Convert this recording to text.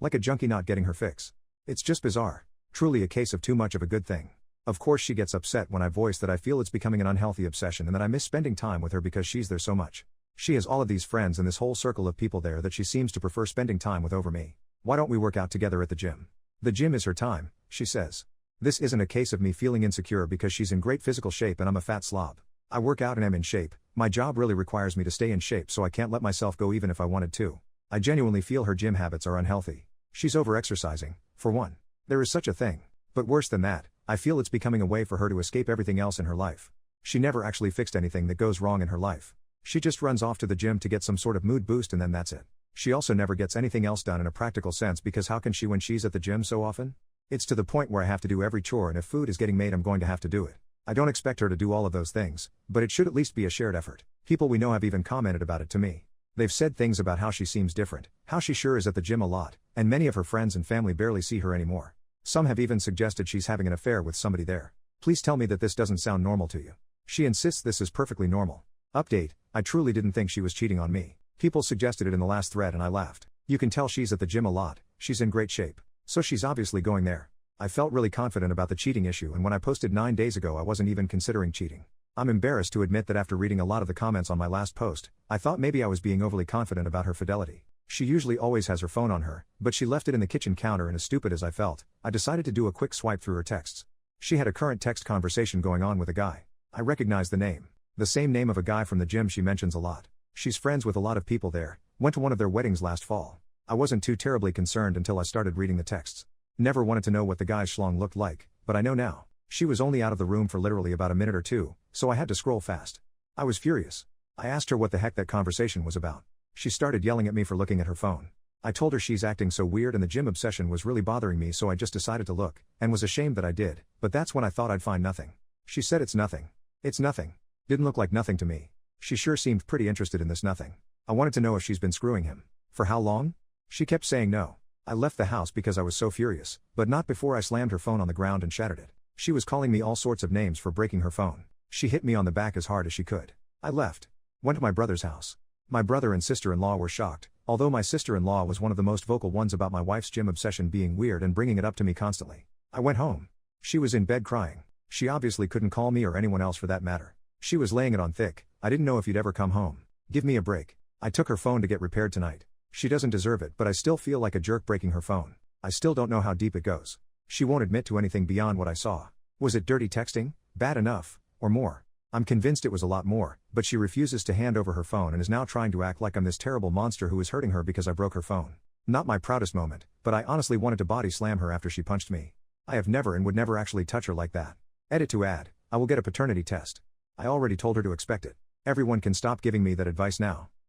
Like a junkie not getting her fix. It's just bizarre. Truly a case of too much of a good thing. Of course she gets upset when I voice that I feel it's becoming an unhealthy obsession and that I miss spending time with her because she's there so much. She has all of these friends and this whole circle of people there that she seems to prefer spending time with over me. Why don't we work out together at the gym? The gym is her time, she says. This isn't a case of me feeling insecure because she's in great physical shape and I'm a fat slob. I work out and am in shape. My job really requires me to stay in shape, so I can't let myself go even if I wanted to. I genuinely feel her gym habits are unhealthy. She's over-exercising, for one. There is such a thing. But worse than that, I feel it's becoming a way for her to escape everything else in her life. She never actually fixed anything that goes wrong in her life. She just runs off to the gym to get some sort of mood boost and then that's it. She also never gets anything else done in a practical sense because how can she when she's at the gym so often? It's to the point where I have to do every chore, and if food is getting made I'm going to have to do it. I don't expect her to do all of those things, but it should at least be a shared effort. People we know have even commented about it to me. They've said things about how she seems different, how she sure is at the gym a lot, and many of her friends and family barely see her anymore. Some have even suggested she's having an affair with somebody there. Please tell me that this doesn't sound normal to you. She insists this is perfectly normal. Update, I truly didn't think she was cheating on me. People suggested it in the last thread and I laughed. You can tell she's at the gym a lot, she's in great shape. So she's obviously going there. I felt really confident about the cheating issue, and when I posted 9 days ago I wasn't even considering cheating. I'm embarrassed to admit that after reading a lot of the comments on my last post, I thought maybe I was being overly confident about her fidelity. She usually always has her phone on her, but she left it in the kitchen counter, and as stupid as I felt, I decided to do a quick swipe through her texts. She had a current text conversation going on with a guy. I recognized the name. The same name of a guy from the gym she mentions a lot. She's friends with a lot of people there, went to one of their weddings last fall. I wasn't too terribly concerned until I started reading the texts. Never wanted to know what the guy's schlong looked like, but I know now. She was only out of the room for literally about a minute or two, so I had to scroll fast. I was furious. I asked her what the heck that conversation was about. She started yelling at me for looking at her phone. I told her she's acting so weird and the gym obsession was really bothering me, so I just decided to look, and was ashamed that I did, but that's when I thought I'd find nothing. She said it's nothing. It's nothing. Didn't look like nothing to me. She sure seemed pretty interested in this nothing. I wanted to know if she's been screwing him. For how long? She kept saying no. I left the house because I was so furious, but not before I slammed her phone on the ground and shattered it. She was calling me all sorts of names for breaking her phone. She hit me on the back as hard as she could. I left. Went to my brother's house. My brother and sister-in-law were shocked, although my sister-in-law was one of the most vocal ones about my wife's gym obsession being weird and bringing it up to me constantly. I went home. She was in bed crying. She obviously couldn't call me or anyone else for that matter. She was laying it on thick. I didn't know if you'd ever come home. Give me a break. I took her phone to get repaired tonight. She doesn't deserve it, but I still feel like a jerk breaking her phone. I still don't know how deep it goes. She won't admit to anything beyond what I saw. Was it dirty texting? Bad enough? Or more? I'm convinced it was a lot more, but she refuses to hand over her phone and is now trying to act like I'm this terrible monster who is hurting her because I broke her phone. Not my proudest moment, but I honestly wanted to body slam her after she punched me. I have never and would never actually touch her like that. Edit to add, I will get a paternity test. I already told her to expect it. Everyone can stop giving me that advice now.